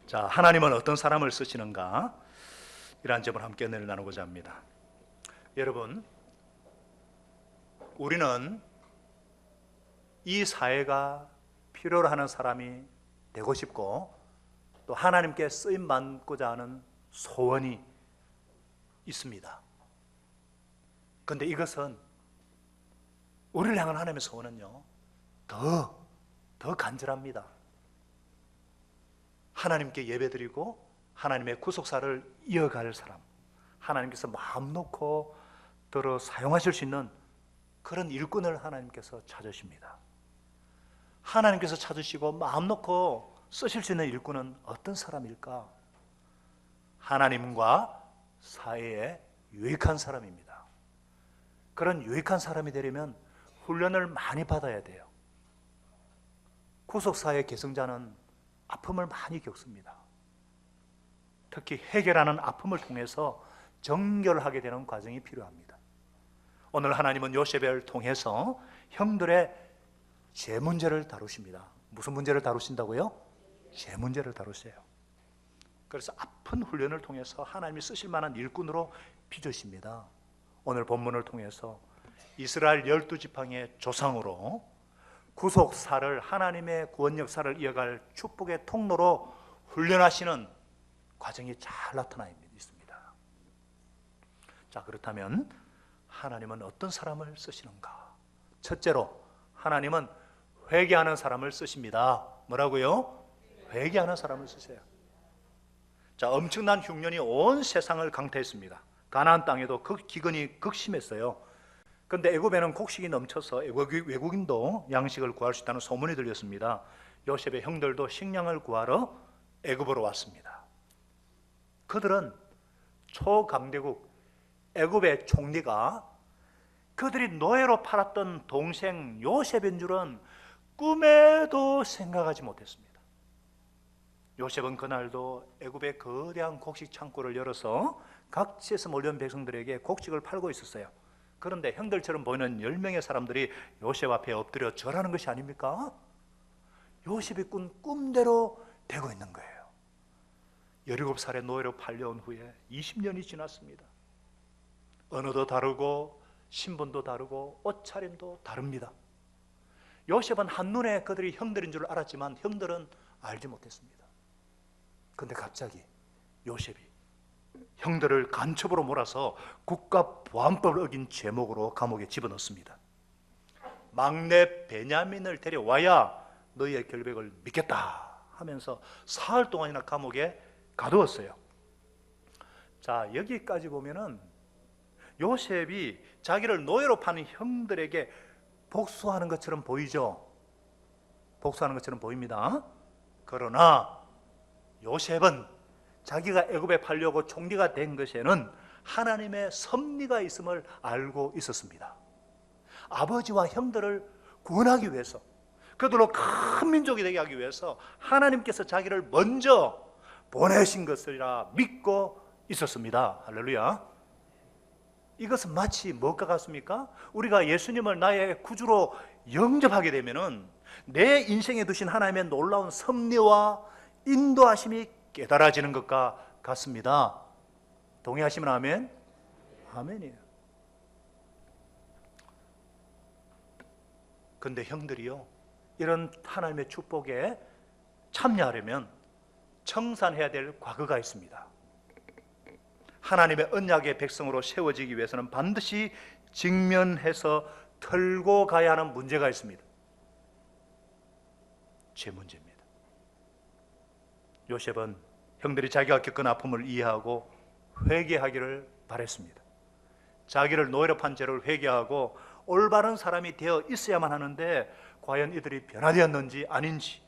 자, 하나님은 어떤 사람을 쓰시는가? 이러한 점을 함께 은혜를 나누고자 합니다. 여러분, 우리는 이 사회가 필요로 하는 사람이 되고 싶고, 또 하나님께 쓰임 받고자 하는 소원이 있습니다. 그런데 이것은, 우리를 향한 하나님의 소원은요, 더 간절합니다. 하나님께 예배드리고 하나님의 구속사를 이어갈 사람, 하나님께서 마음 놓고 들어 사용하실 수 있는 그런 일꾼을 하나님께서 찾으십니다. 하나님께서 찾으시고 마음 놓고 쓰실 수 있는 일꾼은 어떤 사람일까? 하나님과 사회에 유익한 사람입니다. 그런 유익한 사람이 되려면 훈련을 많이 받아야 돼요. 구속사의 계승자는 아픔을 많이 겪습니다. 특히 해결하는 아픔을 통해서 정결하게 되는 과정이 필요합니다. 오늘 하나님은 요셉을 통해서 형들의 죄 문제를 다루십니다. 무슨 문제를 다루신다고요? 죄 문제를 다루세요. 그래서 아픈 훈련을 통해서 하나님이 쓰실 만한 일꾼으로 빚으십니다. 오늘 본문을 통해서 이스라엘 12지팡이의 조상으로 구속사를, 하나님의 구원 역사를 이어갈 축복의 통로로 훈련하시는 과정이 잘 나타나 있습니다. 자, 그렇다면 하나님은 어떤 사람을 쓰시는가? 첫째로 하나님은 회개하는 사람을 쓰십니다. 뭐라고요? 회개하는 사람을 쓰세요. 자, 엄청난 흉년이 온 세상을 강타했습니다. 가나안 땅에도 기근이 극심했어요. 그런데 애굽에는 곡식이 넘쳐서 외국인도 양식을 구할 수 있다는 소문이 들렸습니다. 요셉의 형들도 식량을 구하러 애굽으로 왔습니다. 그들은 초강대국 애굽의 총리가 그들이 노예로 팔았던 동생 요셉인 줄은 꿈에도 생각하지 못했습니다. 요셉은 그날도 애굽의 거대한 곡식 창고를 열어서 각지에서 몰려온 백성들에게 곡식을 팔고 있었어요. 그런데 형들처럼 보이는 10명의 사람들이 요셉 앞에 엎드려 절하는 것이 아닙니까? 요셉이 꾼 꿈대로 되고 있는 거예요. 17살의 노예로 팔려온 후에 20년이 지났습니다. 언어도 다르고 신분도 다르고 옷차림도 다릅니다. 요셉은 한눈에 그들이 형들인 줄 알았지만 형들은 알지 못했습니다. 그런데 갑자기 요셉이 형들을 간첩으로 몰아서 국가보안법을 어긴 죄목으로 감옥에 집어넣습니다. 막내 베냐민을 데려와야 너희의 결백을 믿겠다 하면서 사흘 동안이나 감옥에 가두었어요. 자, 여기까지 보면은 요셉이 자기를 노예로 파는 형들에게 복수하는 것처럼 보이죠? 복수하는 것처럼 보입니다. 그러나 요셉은 자기가 애굽에 팔려고 총리가 된 것에는 하나님의 섭리가 있음을 알고 있었습니다. 아버지와 형들을 구원하기 위해서, 그들로 큰 민족이 되게 하기 위해서 하나님께서 자기를 먼저 보내신 것이라 믿고 있었습니다. 할렐루야. 이것은 마치 무엇과 같습니까? 우리가 예수님을 나의 구주로 영접하게 되면은 내 인생에 두신 하나님의 놀라운 섭리와 인도하심이 깨달아지는 것과 같습니다. 동의하시면 아멘? 아멘이에요. 그런데 형들이요, 이런 하나님의 축복에 참여하려면 청산해야 될 과거가 있습니다. 하나님의 언약의 백성으로 세워지기 위해서는 반드시 직면해서 털고 가야 하는 문제가 있습니다. 죄 문제입니다. 요셉은 형들이 자기가 겪은 아픔을 이해하고 회개하기를 바랬습니다. 자기를 노예로 판 죄를 회개하고 올바른 사람이 되어 있어야만 하는데, 과연 이들이 변화되었는지 아닌지,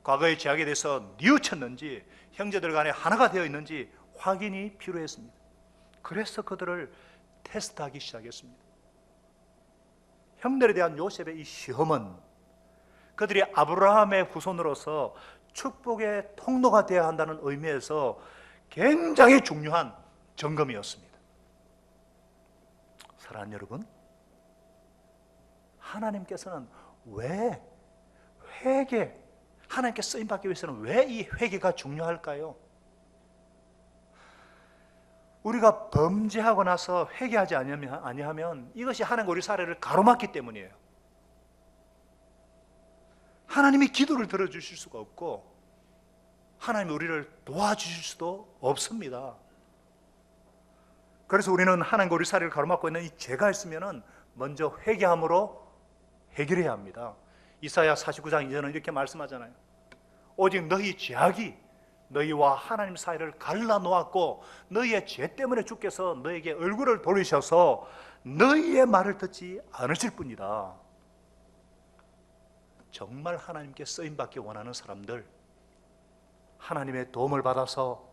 과거의 죄악에 대해서 뉘우쳤는지, 형제들 간에 하나가 되어 있는지 확인이 필요했습니다. 그래서 그들을 테스트하기 시작했습니다. 형들에 대한 요셉의 이 시험은 그들이 아브라함의 후손으로서 축복의 통로가 되어야 한다는 의미에서 굉장히 중요한 점검이었습니다. 사랑하는 여러분, 하나님께서는 왜 하나님께 쓰임받기 위해서는 왜 이 회개가 중요할까요? 우리가 범죄하고 나서 회개하지 아니하면 이것이 하나님과 우리 사례를 가로막기 때문이에요. 하나님이 기도를 들어주실 수가 없고 하나님이 우리를 도와주실 수도 없습니다. 그래서 우리는 하나님과 우리 사례를 가로막고 있는 이 죄가 있으면 먼저 회개함으로 해결해야 합니다. 이사야 49장 2절은 이렇게 말씀하잖아요. 오직 너희 죄악이 너희와 하나님 사이를 갈라놓았고 너희의 죄 때문에 주께서 너희에게 얼굴을 돌리셔서 너희의 말을 듣지 않으실 뿐이다. 정말 하나님께 쓰임받기 원하는 사람들, 하나님의 도움을 받아서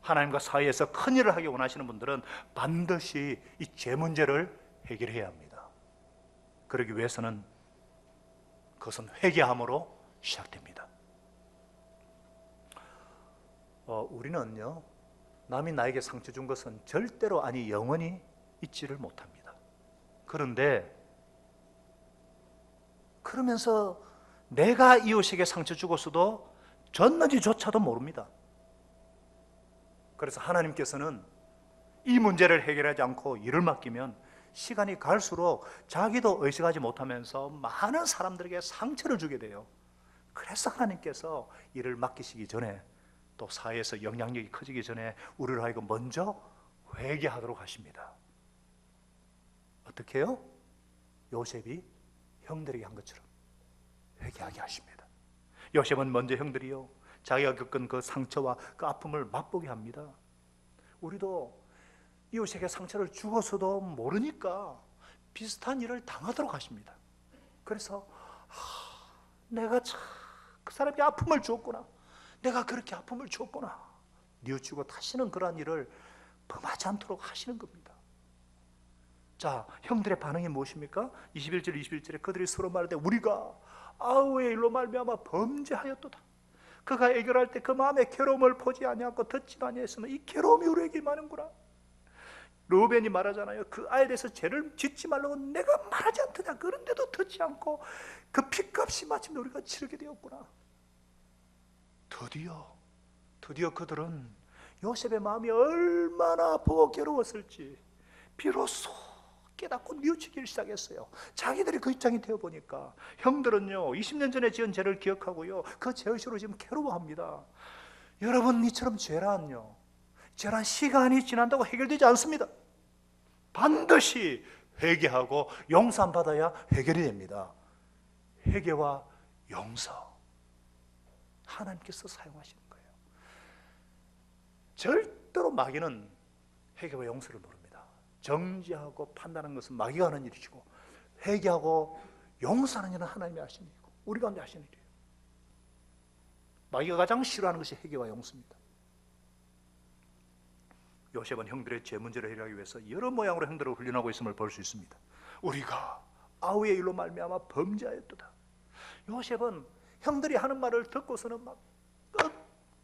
하나님과 사이에서 큰 일을 하기 원하시는 분들은 반드시 이 죄 문제를 해결해야 합니다. 그러기 위해서는 그것은 회개함으로 시작됩니다. 우리는요, 남이 나에게 상처 준 것은 절대로 아니 영원히 잊지를 못합니다. 그런데 그러면서 내가 이웃에게 상처 주고서도 졌는지조차도 모릅니다. 그래서 하나님께서는 이 문제를 해결하지 않고 일을 맡기면 시간이 갈수록 자기도 의식하지 못하면서 많은 사람들에게 상처를 주게 돼요. 그래서 하나님께서 일을 맡기시기 전에 또 사회에서 영향력이 커지기 전에 우리를 하여금 먼저 회개하도록 하십니다. 어떻게 해요? 요셉이 형들에게 한 것처럼 회개하게 하십니다. 요셉은 먼저 형들이요, 자기가 겪은 그 상처와 그 아픔을 맛보게 합니다. 우리도 이웃에게 상처를 주고서도 모르니까 비슷한 일을 당하도록 하십니다. 그래서 내가 참 그 사람이 아픔을 주었구나, 내가 그렇게 아픔을 주었구나, 뉘우치고 다시는 그러한 일을 범하지 않도록 하시는 겁니다. 자, 형들의 반응이 무엇입니까? 21절에 그들이 서로 말하되 우리가 아우의 일로 말미암아 범죄하였도다. 그가 애결할 때 그 마음에 괴로움을 보지 아니하고 듣지도 아니했으면 이 괴로움이 우리에게 많은구나. 르우벤이 말하잖아요. 그 아이에 대해서 죄를 짓지 말라고 내가 말하지 않더냐. 그런데도 듣지 않고 그 핏값이 마침내 우리가 치르게 되었구나. 드디어 그들은 요셉의 마음이 얼마나 보고 괴로웠을지 비로소 깨닫고 뉘우치기 시작했어요. 자기들이 그 입장이 되어보니까 형들은요 20년 전에 지은 죄를 기억하고요 그 죄의식으로 지금 괴로워합니다. 여러분, 이처럼 죄란요, 죄란 시간이 지난다고 해결되지 않습니다. 반드시 회개하고 용서받아야 해결이 됩니다. 회개와 용서, 하나님께서 사용하시는 거예요. 절대로 마귀는 회개와 용서를 모릅니다. 정죄하고 판단하는 것은 마귀가 하는 일이시고 회개하고 용서하는 일은 하나님이 하시는 일이고 우리 가운데 하시는 일이에요. 마귀가 가장 싫어하는 것이 회개와 용서입니다. 요셉은 형들의 죄 문제를 해결하기 위해서 여러 모양으로 형들을 훈련하고 있음을 볼 수 있습니다. 우리가 아우의 일로 말미암아 범죄하였도다. 요셉은 형들이 하는 말을 듣고서는 막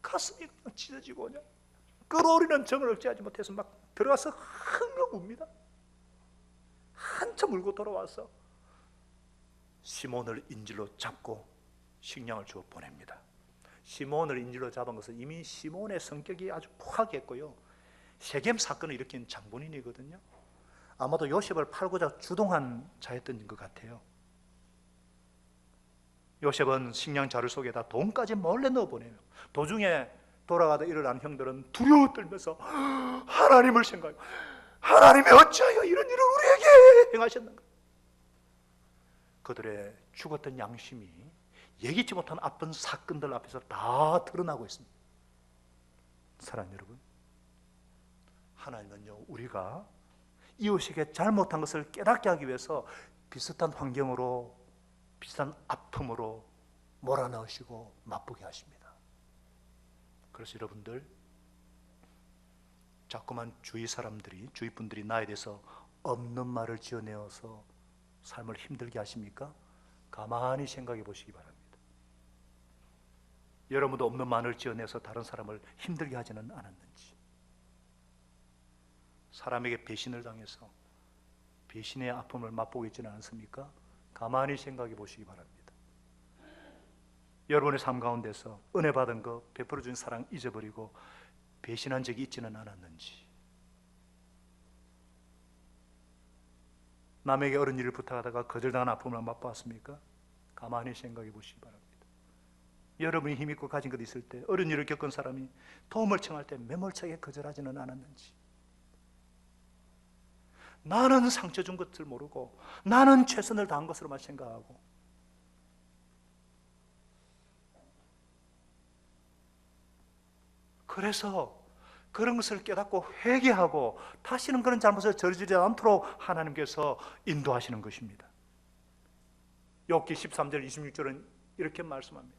가슴이 찢어지고 그냥 끓어오르는 정을 억제하지 못해서 막 들어가서 흥흥 웁니다. 한참 울고 돌아와서 시몬을 인질로 잡고 식량을 주어 보냅니다. 시몬을 인질로 잡은 것은 이미 시몬의 성격이 아주 포악했고요, 세겜 사건을 일으킨 장본인이거든요. 아마도 요셉을 팔고자 주동한 자였던 것 같아요. 요셉은 식량 자루 속에다 돈까지 몰래 넣어보내요. 도중에 돌아가다 일어난 형들은 두려워 떨면서 하나님을 생각해요. 하나님이 어찌하여 이런 일을 우리에게 행하셨는가. 그들의 죽었던 양심이 예기치 못한 아픈 사건들 앞에서 다 드러나고 있습니다. 사랑하는 여러분, 하나님은요 우리가 이웃에게 잘못한 것을 깨닫게 하기 위해서 비슷한 환경으로 비슷한 아픔으로 몰아넣으시고 맛보게 하십니다. 그래서 여러분들, 자꾸만 주위 분들이 나에 대해서 없는 말을 지어내어서 삶을 힘들게 하십니까? 가만히 생각해 보시기 바랍니다. 여러분도 없는 말을 지어내서 다른 사람을 힘들게 하지는 않았는지, 사람에게 배신을 당해서 배신의 아픔을 맛보고 있지는 않습니까? 가만히 생각해 보시기 바랍니다. 여러분의 삶 가운데서 은혜 받은 것, 베풀어 준 사랑 잊어버리고 배신한 적이 있지는 않았는지, 남에게 어른 일을 부탁하다가 거절당한 아픔을 맛보았습니까? 가만히 생각해 보시기 바랍니다. 여러분이 힘있고 가진 것 있을 때, 어른 일을 겪은 사람이 도움을 청할 때 매몰차게 거절하지는 않았는지, 나는 상처 준 것을 모르고 나는 최선을 다한 것으로만 생각하고, 그래서 그런 것을 깨닫고 회개하고 다시는 그런 잘못을 저지르지 않도록 하나님께서 인도하시는 것입니다. 욥기 13절 26절은 이렇게 말씀합니다.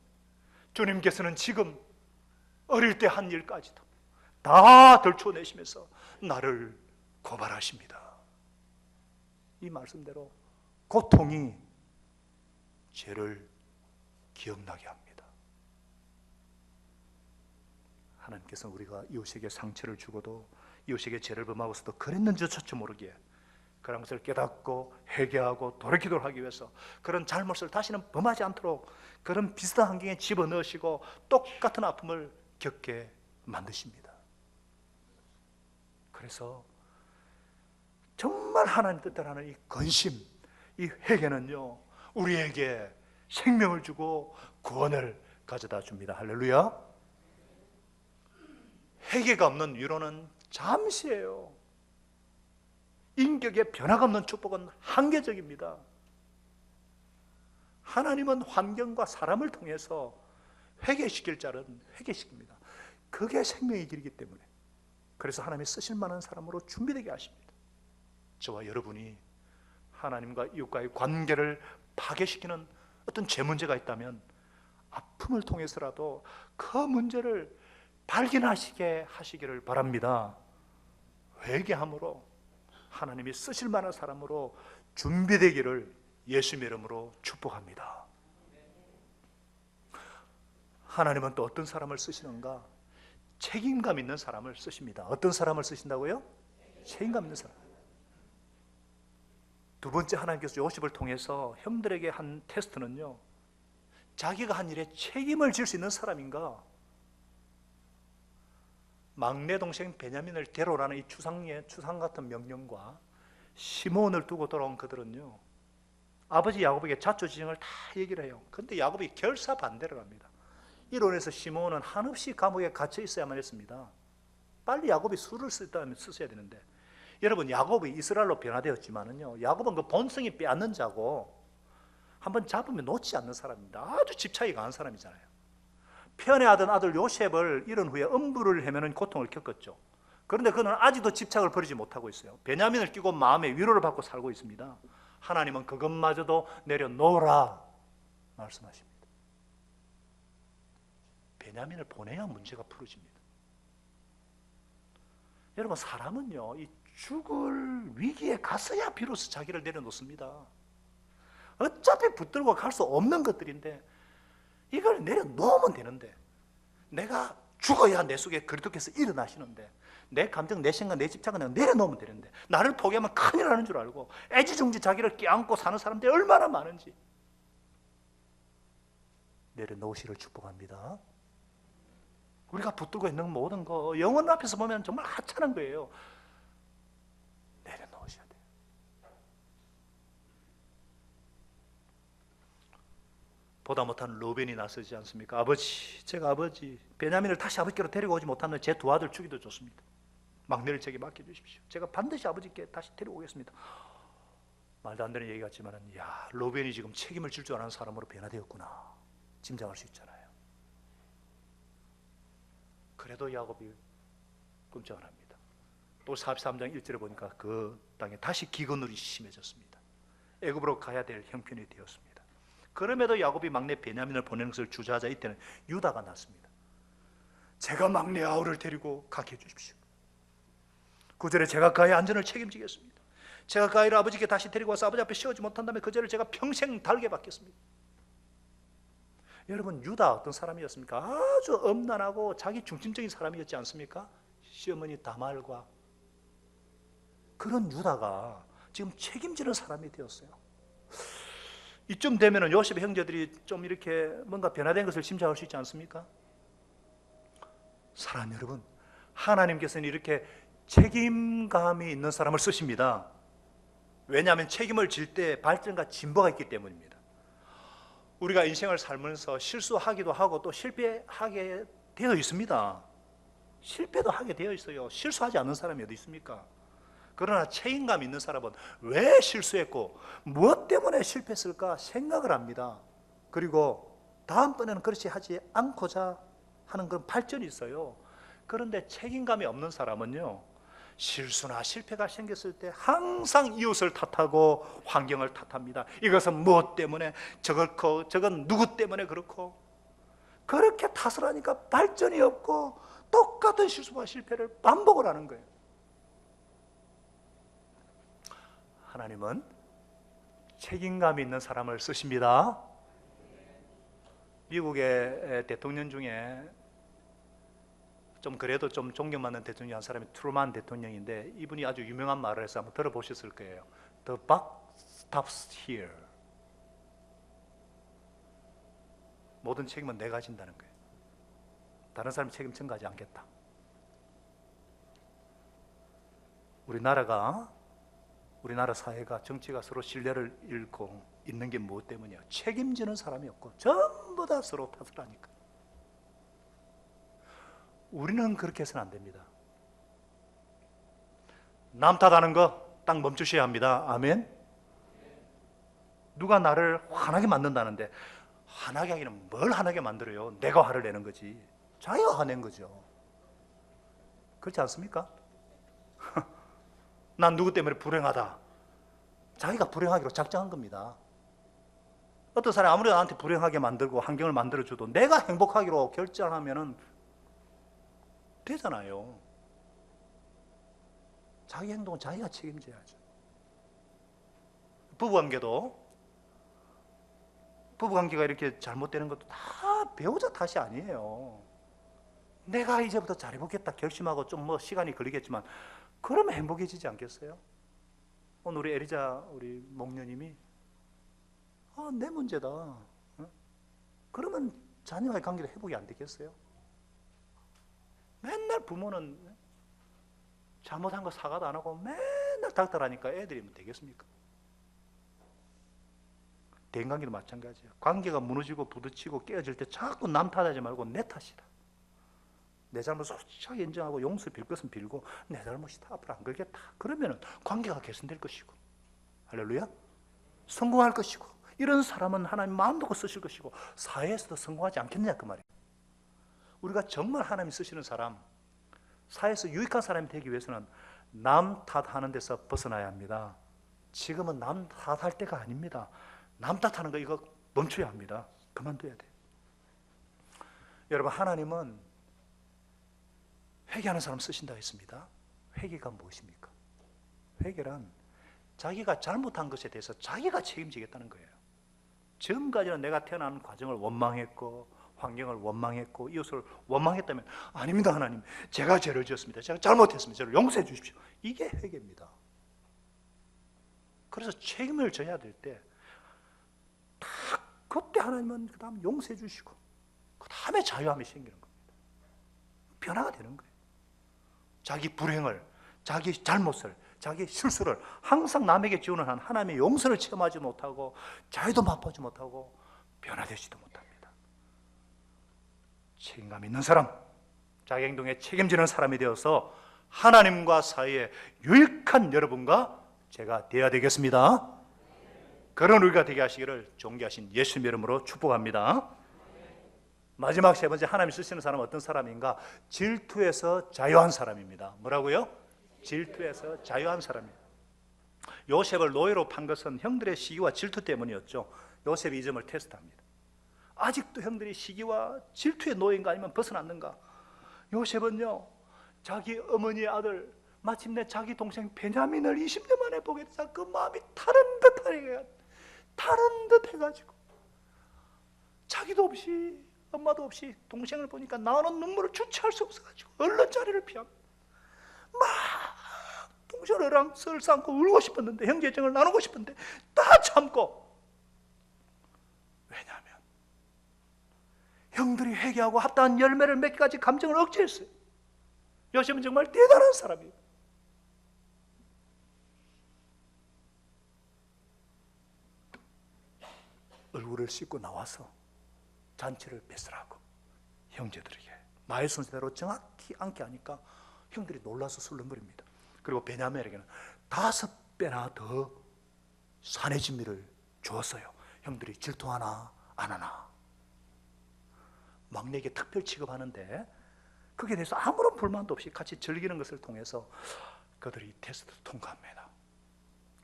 주님께서는 지금 어릴 때 한 일까지도 다 덜쳐내시면서 나를 고발하십니다. 이 말씀대로 고통이 죄를 기억나게 합니다. 하나님께서는 우리가 이웃에게 상처를 주고도 이웃에게 죄를 범하고서도 그랬는지조차 모르게 그런 것을 깨닫고 회개하고 돌이키도록 하기 위해서 그런 잘못을 다시는 범하지 않도록 그런 비슷한 환경에 집어넣으시고 똑같은 아픔을 겪게 만드십니다. 그래서 정말 하나님 뜻대로 하는 이 근심, 이 회개는요, 우리에게 생명을 주고 구원을 가져다 줍니다. 할렐루야. 회개가 없는 위로는 잠시예요. 인격의 변화가 없는 축복은 한계적입니다. 하나님은 환경과 사람을 통해서 회개시킬 자는 회개시킵니다. 그게 생명의 길이기 때문에, 그래서 하나님이 쓰실 만한 사람으로 준비되게 하십니다. 저와 여러분이 하나님과 이웃과의 관계를 파괴시키는 어떤 죄 문제가 있다면 아픔을 통해서라도 그 문제를 발견하시게 하시기를 바랍니다. 회개함으로 하나님이 쓰실 만한 사람으로 준비되기를 예수님의 이름으로 축복합니다. 하나님은 또 어떤 사람을 쓰시는가? 책임감 있는 사람을 쓰십니다. 어떤 사람을 쓰신다고요? 책임감 있는 사람. 두 번째, 하나님께서 요셉을 통해서 형들에게 한 테스트는요, 자기가 한 일에 책임을 질 수 있는 사람인가? 막내 동생 베냐민을 데려오라는 이 추상 같은 명령과 시몬을 두고 돌아온 그들은요, 아버지 야곱에게 자초지종을 다 얘기를 해요. 그런데 야곱이 결사 반대를 합니다. 이로 인해서 시몬은 한없이 감옥에 갇혀 있어야만 했습니다. 빨리 야곱이 술을 쓰다면 쓰셔야 되는데, 여러분, 야곱이 이스라엘로 변화되었지만은요, 야곱은 그 본성이 빼앗는 자고 한번 잡으면 놓지 않는 사람입니다. 아주 집착이 강한 사람이잖아요. 편애하던 아들 요셉을 잃은 후에 음부를 헤매는 고통을 겪었죠. 그런데 그는 아직도 집착을 버리지 못하고 있어요. 베냐민을 끼고 마음의 위로를 받고 살고 있습니다. 하나님은 그것마저도 내려놓으라 말씀하십니다. 베냐민을 보내야 문제가 풀어집니다. 여러분, 사람은요, 이 죽을 위기에 갔어야 비로소 자기를 내려놓습니다. 어차피 붙들고 갈 수 없는 것들인데 이걸 내려놓으면 되는데, 내가 죽어야 내 속에 그리스도께서 일어나시는데 내 감정, 내 생각, 내 집착은 내가 내려놓으면 되는데, 나를 포기하면 큰일 나는 줄 알고 애지중지 자기를 껴안고 사는 사람들이 얼마나 많은지. 내려놓으시를 축복합니다. 우리가 붙들고 있는 모든 거 영혼 앞에서 보면 정말 하찮은 거예요. 내려놓으셔야 돼요. 보다 못한 로벤이 나서지 않습니까? 아버지, 제가 아버지 베냐민을 다시 아버지께로 데리고 오지 못하면 제 두 아들 죽이도 좋습니다. 막내를 제게 맡겨주십시오. 제가 반드시 아버지께 다시 데리고 오겠습니다. 말도 안 되는 얘기 같지만, 야, 로벤이 지금 책임을 질 줄 아는 사람으로 변화되었구나 짐작할 수 있잖아요. 그래도 야곱이 끔찍 안 합니다. 또 43장 1절에 보니까 그 땅에 다시 기근울이 심해졌습니다. 애굽으로 가야 될 형편이 되었습니다. 그럼에도 야곱이 막내 베냐민을 보내는 것을 주저하자 이때는 유다가 났습니다. 제가 막내 아우를 데리고 가게 해주십시오. 9절에 제가 그의 안전을 책임지겠습니다. 제가 그 아이를 아버지께 다시 데리고 와서 아버지 앞에 씌우지 못한다면 그 죄를 제가 평생 달게 받겠습니다. 여러분, 유다 어떤 사람이었습니까? 아주 엄난하고 자기 중심적인 사람이었지 않습니까? 시어머니 다말과. 그런 유다가 지금 책임지는 사람이 되었어요. 이쯤 되면은 요셉의 형제들이 좀 이렇게 뭔가 변화된 것을 짐작할 수 있지 않습니까? 사랑하는 여러분, 하나님께서는 이렇게 책임감이 있는 사람을 쓰십니다. 왜냐하면 책임을 질 때 발전과 진보가 있기 때문입니다. 우리가 인생을 살면서 실수하기도 하고 또 실패하게 되어 있습니다. 실패도 하게 되어 있어요. 실수하지 않는 사람이 어디 있습니까? 그러나 책임감 있는 사람은 왜 실수했고 무엇 때문에 실패했을까 생각을 합니다. 그리고 다음번에는 그렇지 하지 않고자 하는 그런 발전이 있어요. 그런데 책임감이 없는 사람은요, 실수나 실패가 생겼을 때 항상 이웃을 탓하고 환경을 탓합니다. 이것은 무엇 때문에 저렇고 저건 누구 때문에 그렇고, 그렇게 탓을 하니까 발전이 없고 똑같은 실수와 실패를 반복을 하는 거예요. 하나님은 책임감 있는 사람을 쓰십니다. 미국의 대통령 중에 좀 그래도 좀 존경받는 대통령 한 사람이 트루만 대통령인데, 이분이 아주 유명한 말을 해서 한번 들어보셨을 거예요. The buck stops here. 모든 책임은 내가 진다는 거예요. 다른 사람이 책임 전가하지 않겠다. 우리나라 사회가, 정치가 서로 신뢰를 잃고 있는 게 무엇 때문이야? 책임지는 사람이 없고 전부 다 서로 탓을 하니까. 우리는 그렇게 해서는 안 됩니다. 남 탓하는 거 딱 멈추셔야 합니다. 아멘. 누가 나를 화나게 만든다는데, 화나게 하기는 뭘 화나게 만들어요? 내가 화를 내는 거지. 자기가 화낸 거죠. 그렇지 않습니까? 난 누구 때문에 불행하다. 자기가 불행하기로 작정한 겁니다. 어떤 사람이 아무리 나한테 불행하게 만들고 환경을 만들어줘도 내가 행복하기로 결정하면은 되잖아요. 자기 행동은 자기가 책임져야죠. 부부관계가 이렇게 잘못되는 것도 다 배우자 탓이 아니에요. 내가 이제부터 잘해보겠다 결심하고 좀 뭐 시간이 걸리겠지만 그러면 행복해지지 않겠어요? 오늘 우리 에리자 우리 목녀님이 내 문제다. 그러면 자녀와의 관계도 회복이 안 되겠어요? 맨날 부모는 잘못한 거 사과도 안 하고 맨날 닥달하니까 애들이 뭐 되겠습니까? 대인관계도 마찬가지예요. 관계가 무너지고 부딪히고 깨어질 때 자꾸 남 탓하지 말고 내 탓이다. 내 잘못 솔직하게 인정하고 용서 빌 것은 빌고 내 잘못이다. 앞으로 안 그러겠다. 그러면 관계가 개선될 것이고, 할렐루야, 성공할 것이고, 이런 사람은 하나님 마음 놓고 쓰실 것이고 사회에서도 성공하지 않겠느냐 그 말이에요. 우리가 정말 하나님이 쓰시는 사람, 사회에서 유익한 사람이 되기 위해서는 남 탓하는 데서 벗어나야 합니다. 지금은 남 탓할 때가 아닙니다. 남 탓하는 거 이거 멈춰야 합니다. 그만둬야 돼요. 여러분, 하나님은 회개하는 사람 쓰신다 했습니다. 회개가 무엇입니까? 회개란 자기가 잘못한 것에 대해서 자기가 책임지겠다는 거예요. 지금까지는 내가 태어난 과정을 원망했고 환경을 원망했고 이웃을 원망했다면, 아닙니다 하나님, 제가 죄를 지었습니다. 제가 잘못했습니다. 저를 용서해 주십시오. 이게 회개입니다. 그래서 책임을 져야 될 때 그때 하나님은 그 다음 용서해 주시고 그 다음에 자유함이 생기는 겁니다. 변화가 되는 거예요. 자기 불행을, 자기 잘못을, 자기 실수를 항상 남에게 지원을 한 하나님의 용서를 체험하지 못하고 자유도 맛보지 못하고 변화되지도 못합니다. 책임감 있는 사람, 자기 행동에 책임지는 사람이 되어서 하나님과 사이에 유익한 여러분과 제가 되어야 되겠습니다. 그런 우리가 되게 하시기를 존귀하신 예수님의 이름으로 축복합니다. 마지막 세 번째, 하나님이 쓰시는 사람은 어떤 사람인가? 질투에서 자유한 사람입니다. 뭐라고요? 질투에서 자유한 사람입니다. 요셉을 노예로 판 것은 형들의 시기와 질투 때문이었죠. 요셉이 이 점을 테스트합니다. 아직도 형들이 시기와 질투의 노예인가 아니면 벗어났는가? 요셉은요, 자기 어머니의 아들, 마침내 자기 동생 베냐민을 20년 만에 보게 되자 그 마음이 타는 듯 해가지고 자기도 없이 엄마도 없이 동생을 보니까 나오는 눈물을 주체할 수 없어가지고 얼른 자리를 피합니다. 막 동생을 설삼고 울고 싶었는데, 형제정을 나누고 싶은데 다 참고 형들이 회개하고 합당한 열매를 맺기까지 감정을 억제했어요. 요셉은 정말 대단한 사람이에요. 얼굴을 씻고 나와서 잔치를 배설하고 형제들에게 마의 순서대로 정확히 앉게 하니까 형들이 놀라서 술렁거립니다. 그리고 베냐민에게는 5배나 더 산의 진미를 주었어요. 형들이 질투하나 안 하나. 막내에게 특별 취급하는데 거기에 대해서 아무런 불만도 없이 같이 즐기는 것을 통해서 그들이 테스트를 통과합니다.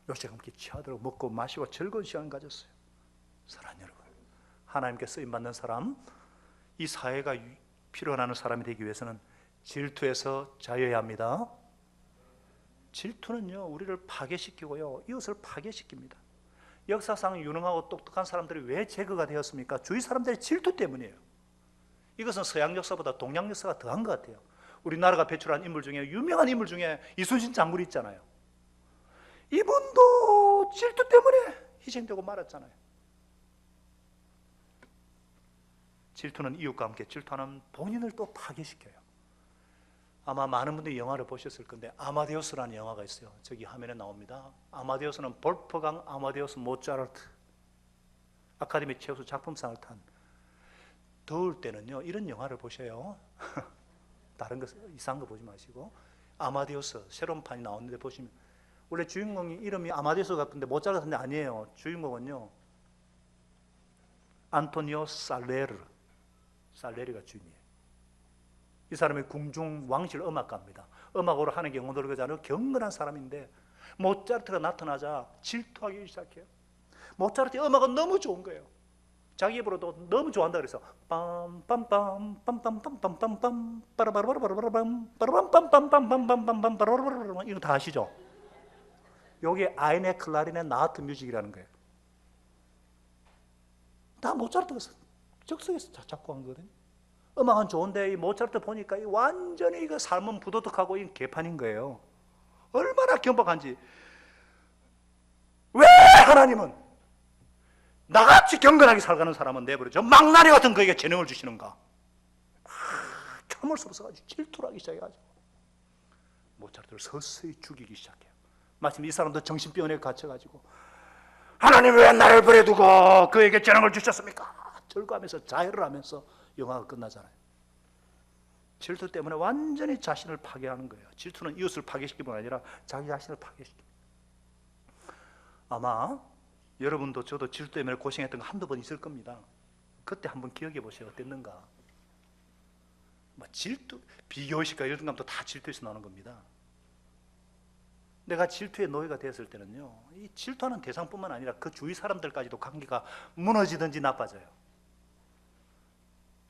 요셉과 함께 취하도록 먹고 마시고 즐거운 시간 가졌어요. 사랑하는 여러분, 하나님께 쓰임받는 사람, 이 사회가 필요로 사람이 되기 위해서는 질투에서 자유해야 합니다. 질투는요, 우리를 파괴시키고요, 이웃을 파괴시킵니다. 역사상 유능하고 똑똑한 사람들이 왜 제거가 되었습니까? 주위 사람들의 질투 때문이에요. 이것은 서양 역사보다 동양 역사가 더한 것 같아요. 우리나라가 배출한 인물 중에 유명한 인물 중에 이순신 장군이 있잖아요. 이분도 질투 때문에 희생되고 말았잖아요. 질투는 이웃과 함께 질투하는 본인을 또 파괴시켜요. 아마 많은 분들이 영화를 보셨을 건데 아마데우스라는 영화가 있어요. 저기 화면에 나옵니다. 아마데우스는 볼프강 아마데우스 모차르트 아카데미 최우수 작품상을 탄, 더울 때는요 이런 영화를 보셔요. 다른 거 이상한 거 보지 마시고 아마데우스 새로운 판이 나오는데 보시면 원래 주인공이 이름이 아마데우스 같은데 모차르트 같은데 아니에요. 주인공은요 안토니오 살레리가 주인이에요. 이 사람이 궁중 왕실 음악가입니다. 음악으로 하는 경우도 그러지 않아요. 경건한 사람인데 모차르트가 나타나자 질투하기 시작해요. 모차르트의 음악은 너무 좋은 거예요. 자기 입으로도 너무 좋아한다 그래서 빰빰빰 빰빰빰빰빰빰 빠라바라바라바라밤 빠라밤빰빰빰빰빰빰빰 이거 다 아시죠? 요게 아이네 클라리넷 나하트 뮤직이라는 거예요. 다 모차르트가 적성에서 작곡한 거거든요. 음악은 좋은데 이 모차르트 보니까 완전히 이거 삶은 부도덕하고 이 개판인 거예요. 얼마나 경박한지. 왜 하나님은 나같이 경건하게 살가는 사람은 내버려 저 망나니 같은 그에게 재능을 주시는가? 참을 수 없어가지고 질투를 하기 시작해가지고 모차르트를 서서히 죽이기 시작해요. 마침 이 사람도 정신병원에 갇혀가지고 하나님 왜 나를 버려두고 그에게 재능을 주셨습니까? 절거하면서 자해를 하면서 영화가 끝나잖아요. 질투 때문에 완전히 자신을 파괴하는 거예요. 질투는 이웃을 파괴시키는 게 아니라 자기 자신을 파괴시킵니다. 아마 여러분도 저도 질투 때문에 고생했던 거 한두 번 있을 겁니다. 그때 한번 기억해 보세요. 어땠는가? 질투, 비교의식과 이런 감도 다 질투에서 나오는 겁니다. 내가 질투의 노예가 되었을 때는요, 이 질투하는 대상뿐만 아니라 그 주위 사람들까지도 관계가 무너지든지 나빠져요.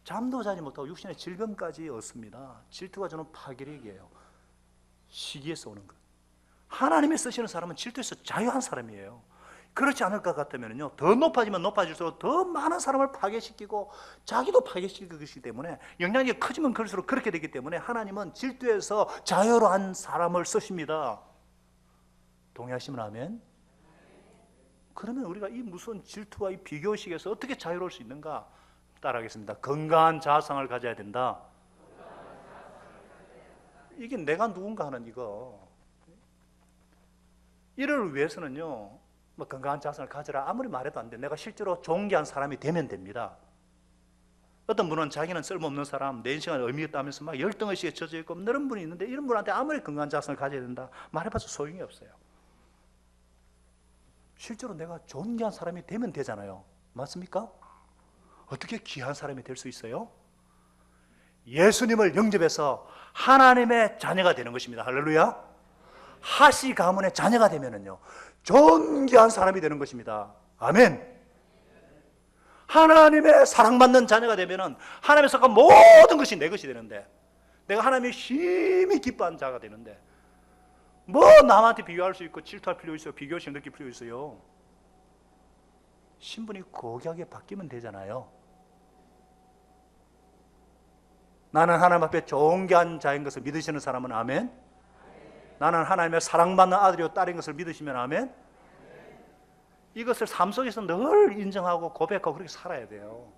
잠도 자지 못하고 육신의 질병까지 얻습니다. 질투가 주는 파괴력이에요. 시기에서 오는 것. 하나님이 쓰시는 사람은 질투에서 자유한 사람이에요. 그렇지 않을 것 같으면요, 더 높아지면 높아질수록 더 많은 사람을 파괴시키고 자기도 파괴시킬 것이기 때문에 영향력이 커지면 클수록 그렇게 되기 때문에 하나님은 질투에서 자유로운 사람을 쓰십니다. 동의하시면 아멘? 그러면 우리가 이 무슨 질투와 이 비교식에서 어떻게 자유로울 수 있는가? 따라하겠습니다. 건강한 자아상을 가져야 된다. 이게 내가 누군가 하는 이거. 이를 위해서는요, 건강한 자아상을 가져라 아무리 말해도 안 돼. 내가 실제로 존귀한 사람이 되면 됩니다. 어떤 분은 자기는 쓸모없는 사람, 내 인생은 의미 없다면서 막 열등의식에 젖어 있고 이런 분이 있는데 이런 분한테 아무리 건강한 자아상을 가져야 된다 말해봐서 소용이 없어요. 실제로 내가 존귀한 사람이 되면 되잖아요. 맞습니까? 어떻게 귀한 사람이 될 수 있어요? 예수님을 영접해서 하나님의 자녀가 되는 것입니다. 할렐루야. 하시 가문의 자녀가 되면은요, 존귀한 사람이 되는 것입니다. 아멘. 하나님의 사랑받는 자녀가 되면은 하나님의 속한 모든 것이 내 것이 되는데, 내가 하나님의 심히 기뻐하는 자가 되는데, 뭐 남한테 비교할 수 있고 질투할 필요 있어요? 비교심 느낄 필요 있어요? 신분이 고귀하게 바뀌면 되잖아요. 나는 하나님 앞에 존귀한 자인 것을 믿으시는 사람은 아멘? 나는 하나님의 사랑받는 아들이요 딸인 것을 믿으시면 아멘? 이것을 삶 속에서 늘 인정하고 고백하고 그렇게 살아야 돼요.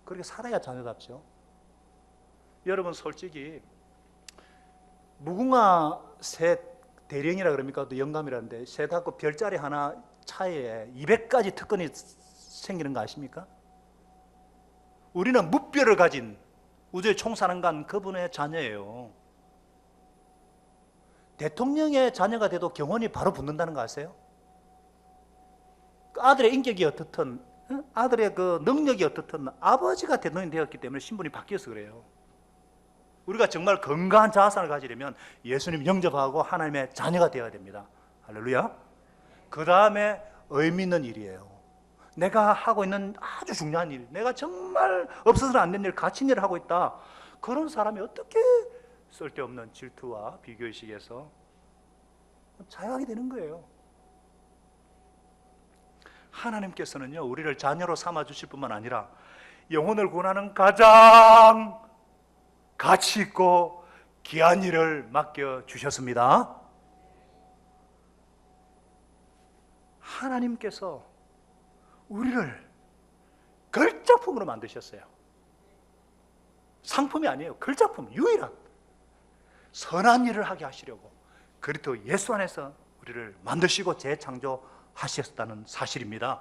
그렇게 살아야 자녀답죠. 여러분 솔직히 무궁화 셋 대령이라 그럽니까? 또 영감이라는데 셋 갖고 별자리 하나 차이에 200가지 특권이 생기는 거 아십니까? 우리는 무뼈를 가진 우주의 총사령관 그분의 자녀예요. 대통령의 자녀가 돼도 경혼이 바로 붙는다는 거 아세요? 아들의 인격이 어떻든 아들의 그 능력이 어떻든 아버지가 대통령이 되었기 때문에 신분이 바뀌어서 그래요. 우리가 정말 건강한 자아상을 가지려면 예수님 영접하고 하나님의 자녀가 되어야 됩니다. 할렐루야. 그 다음에 의미 있는 일이에요. 내가 하고 있는 아주 중요한 일, 내가 정말 없어서는 안 되는 일, 갇힌 일을 하고 있다. 그런 사람이 어떻게 쓸데없는 질투와 비교의식에서 자유하게 되는 거예요. 하나님께서는요, 우리를 자녀로 삼아 주실 뿐만 아니라 영혼을 구원하는 가장 가치 있고 귀한 일을 맡겨 주셨습니다. 하나님께서 우리를 걸작품으로 만드셨어요. 상품이 아니에요. 걸작품, 유일한 선한 일을 하게 하시려고 그리스도 예수 안에서 우리를 만드시고 재창조하셨다는 사실입니다.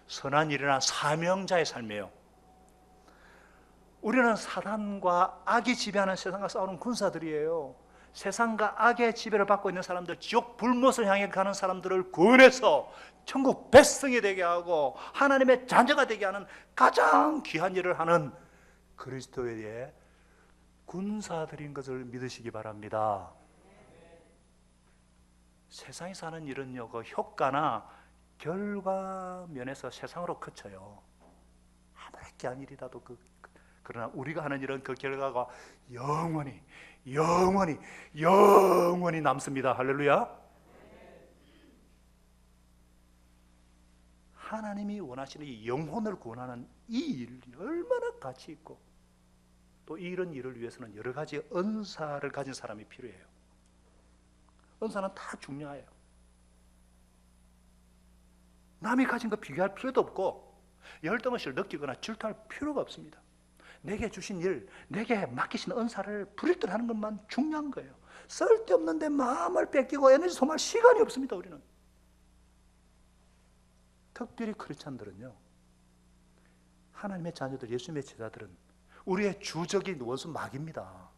선한 일이나 사명자의 삶이에요. 우리는 사단과 악이 지배하는 세상과 싸우는 군사들이에요. 세상과 악의 지배를 받고 있는 사람들, 지옥 불못을 향해 가는 사람들을 구원해서 천국 백성이 되게 하고 하나님의 자녀가 되게 하는 가장 귀한 일을 하는 그리스도의 군사들인 것을 믿으시기 바랍니다. 세상에 사는 일은요, 그 효과나 결과 면에서 세상으로 그쳐요. 아무리 귀한 일이라도 그러나 우리가 하는 일은 그 결과가 영원히 남습니다. 할렐루야. 하나님이 원하시는 이 영혼을 구원하는 이 일이 얼마나 가치 있고 또 이런 일을 위해서는 여러 가지 은사를 가진 사람이 필요해요. 은사는 다 중요해요. 남이 가진 거 비교할 필요도 없고 열등의식을 느끼거나 질투할 필요가 없습니다. 내게 주신 일, 내게 맡기신 은사를 부릴 듯 하는 것만 중요한 거예요. 쓸데없는데 마음을 뺏기고 에너지 소모할 시간이 없습니다. 우리는 특별히 크리스찬들은요, 하나님의 자녀들, 예수님의 제자들은 우리의 주적인 원수 마귀입니다.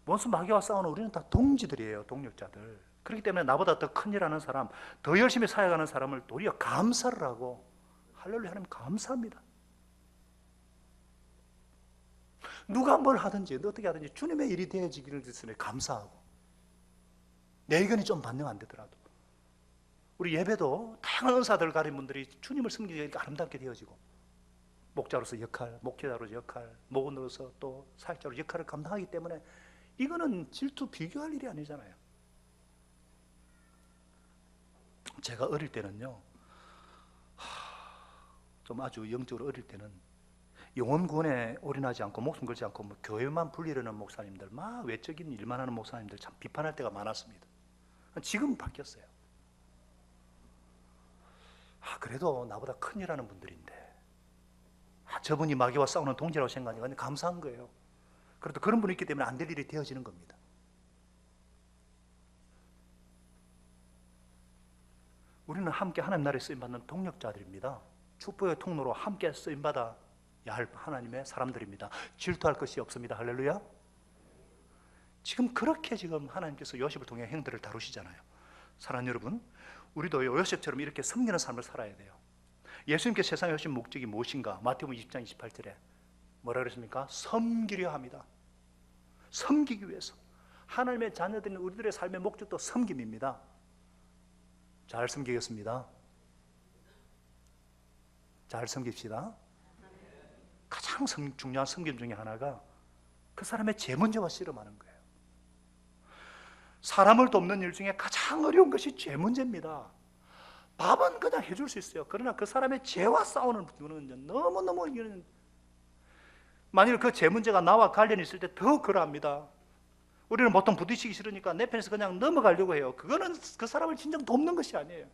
원수 마귀와 싸우는 우리는 다 동지들이에요. 동력자들. 그렇기 때문에 나보다 더 큰 일 하는 사람, 더 열심히 사역하는 사람을 도리어 감사를 하고, 할렐루야, 하나님 감사합니다. 누가 뭘 하든지 어떻게 하든지 주님의 일이 되어지기를 위해서 감사하고, 내 의견이 좀 반영 안 되더라도 우리 예배도 다양한 은사들을 가진 분들이 주님을 섬기기가 아름답게 되어지고, 목자로서 역할, 목회자로서 역할, 목원으로서 또 사역자로 역할을 감당하기 때문에 이거는 질투 비교할 일이 아니잖아요. 제가 어릴 때는요, 좀 아주 영적으로 어릴 때는 영혼 구원에 올인하지 않고 목숨 걸지 않고 뭐 교회만 불리려는 목사님들, 막 외적인 일만 하는 목사님들 참 비판할 때가 많았습니다. 지금 바뀌었어요. 그래도 나보다 큰 일 하는 분들인데 저분이 마귀와 싸우는 동지라고 생각하니까 감사한 거예요. 그래도 그런 분이 있기 때문에 안 될 일이 되어지는 겁니다. 우리는 함께 하나님 나라에 쓰임받는 동력자들입니다. 축복의 통로로 함께 쓰임받아야 할 하나님의 사람들입니다. 질투할 것이 없습니다. 할렐루야. 지금 그렇게 지금 하나님께서 요셉을 통해 행들을 다루시잖아요. 사랑하는 여러분, 우리도 요셉처럼 이렇게 섬기는 삶을 살아야 돼요. 예수님께서 세상에 오신 목적이 무엇인가? 마태복음 20장 28절에 뭐라 그랬습니까? 섬기려 합니다. 섬기기 위해서. 하나님의 자녀들인 우리들의 삶의 목적도 섬김입니다. 잘 섬기겠습니다. 잘 섬깁시다. 가장 중요한 섬김 중에 하나가 그 사람의 제 문제와 씨름하는 거예요. 사람을 돕는 일 중에 가장 어려운 것이 제 문제입니다. 밥은 그냥 해줄 수 있어요. 그러나 그 사람의 죄와 싸우는 부분은 너무너무 만일 그 죄 문제가 나와 관련이 있을 때 더 그러합니다. 우리는 보통 부딪히기 싫으니까 내 편에서 그냥 넘어가려고 해요. 그거는 그 사람을 진정 돕는 것이 아니에요.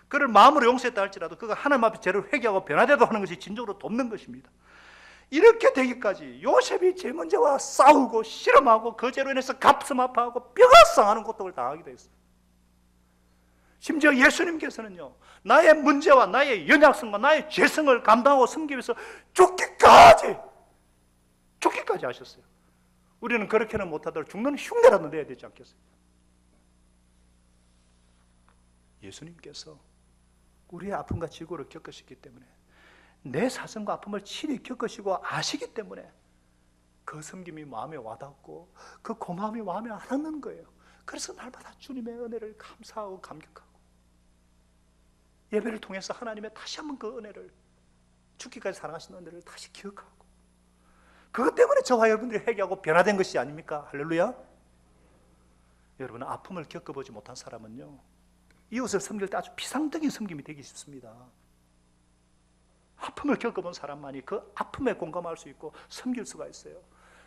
그를 마음으로 용서했다 할지라도 그가 하나님 앞에 죄를 회개하고 변화되도록 하는 것이 진정으로 돕는 것입니다. 이렇게 되기까지 요셉이 제 문제와 싸우고 씨름하고 그 죄로 인해서 가슴 아파하고 뼈가 상하는 고통을 당하기도 했어요. 심지어 예수님께서는요, 나의 문제와 나의 연약성과 나의 죄성을 감당하고 섬기기 위해서 죽기까지 하셨어요. 우리는 그렇게는 못하도록 죽는 흉내라도 내야 되지 않겠어요? 예수님께서 우리의 아픔과 지고를 겪으셨기 때문에, 내 사정과 아픔을 친히 겪으시고 아시기 때문에 그 섬김이 마음에 와닿고 그 고마움이 마음에 와닿는 거예요. 그래서 날마다 주님의 은혜를 감사하고 감격하고 예배를 통해서 하나님의 다시 한번 그 은혜를, 죽기까지 사랑하신 은혜를 다시 기억하고, 그것 때문에 저와 여러분들이 회개하고 변화된 것이 아닙니까? 할렐루야. 여러분, 아픔을 겪어보지 못한 사람은요, 이웃을 섬길 때 아주 비상적인 섬김이 되기 쉽습니다. 아픔을 겪어본 사람만이 그 아픔에 공감할 수 있고 섬길 수가 있어요.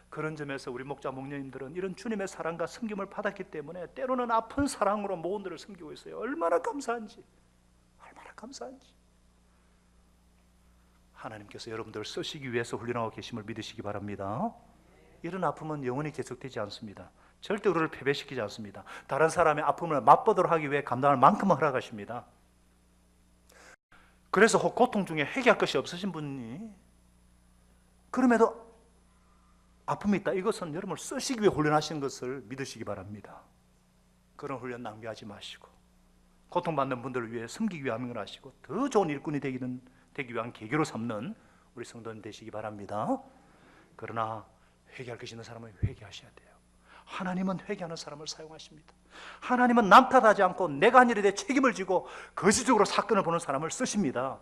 그런 점에서 우리 목자 목녀님들은 이런 주님의 사랑과 섬김을 받았기 때문에 때로는 아픈 사랑으로 모원들을 섬기고 있어요. 얼마나 감사한지, 얼마나 감사한지. 하나님께서 여러분들을 쓰시기 위해서 훈련하고 계심을 믿으시기 바랍니다. 이런 아픔은 영원히 계속되지 않습니다. 절대 우리를 패배시키지 않습니다. 다른 사람의 아픔을 맛보도록 하기 위해 감당할 만큼 허락하십니다. 그래서 고통 중에 회개할 것이 없으신 분이 그럼에도 아픔이 있다, 이것은 여러분을 쓰시기 위해 훈련하신 것을 믿으시기 바랍니다. 그런 훈련 낭비하지 마시고 고통받는 분들을 위해 섬기기 위해 하는 걸 하시고 더 좋은 일꾼이 되기 위한 계기로 삼는 우리 성도님 되시기 바랍니다. 그러나 회개할 것이 있는 사람은 회개하셔야 돼요. 하나님은 회개하는 사람을 사용하십니다. 하나님은 남 탓하지 않고 내가 한 일에 대해 책임을 지고 거시적으로 사건을 보는 사람을 쓰십니다.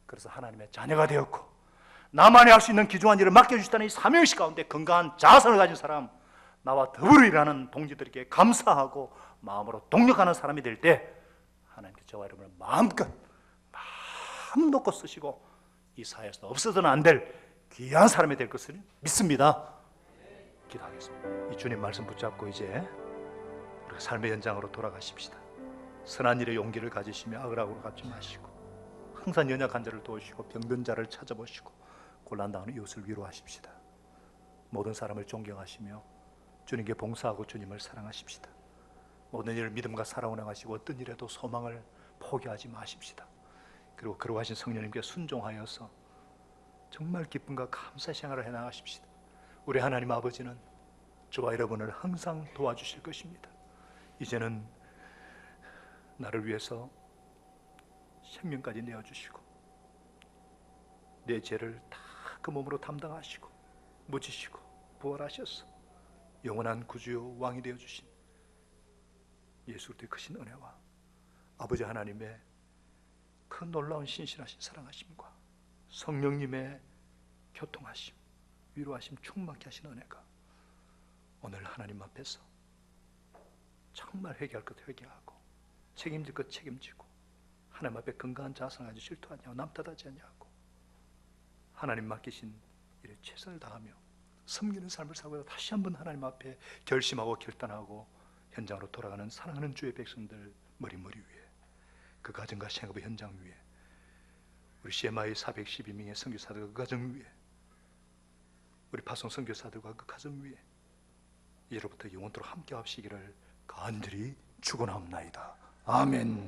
그래서 하나님의 자녀가 되었고 나만이 할 수 있는 귀중한 일을 맡겨주시다는 이 사명의식 가운데 건강한 자아성을 가진 사람, 나와 더불어 일하는 동지들에게 감사하고 마음으로 동력하는 사람이 될 때 하나님께 저와 여러분을 마음껏 마음 놓고 쓰시고 이 사회에서 없어서는 안 될 귀한 사람이 될 것을 믿습니다. 기도하겠습니다. 이 주님 말씀 붙잡고 이제 우리가 삶의 현장으로 돌아가십시다. 선한 일에 용기를 가지시며 악을 갖지 마시고 항상 연약한 자를 도우시고 병든 자를 찾아보시고 곤란당하는 이웃을 위로하십시다. 모든 사람을 존경하시며 주님께 봉사하고 주님을 사랑하십시다. 모든 일을 믿음과 사랑으로 행하시고 어떤 일에도 소망을 포기하지 마십시다. 그리고 거룩하신 성령님께 순종하여서 정말 기쁨과 감사 생활을 해나가십시다. 우리 하나님 아버지는 저와 여러분을 항상 도와주실 것입니다. 이제는 나를 위해서 생명까지 내어주시고 내 죄를 다 그 몸으로 담당하시고 묻히시고 부활하셔서 영원한 구주요 왕이 되어주신 예수 그리스도의 크신 은혜와 아버지 하나님의 그 놀라운 신실하신 사랑하심과 성령님의 교통하심, 위로하심, 충만케 하신 은혜가 오늘 하나님 앞에서 정말 회개할 것 회개하고 책임질 것 책임지고 하나님 앞에 건강한 자상하지 실토하지 않고 남 탓하지 않냐고 하나님 맡기신 일에 최선을 다하며 섬기는 삶을 살고 다시 한번 하나님 앞에 결심하고 결단하고 현장으로 돌아가는 사랑하는 주의 백성들 머리 위에, 그 가정과 생업의 현장 위에, 우리 CMI 412명의 선교사들과 그 가정 위에, 우리 파송 선교사들과 그 가정 위에 이로부터 영원토록 함께 하시기를 간절히 축원합나이다. 아멘.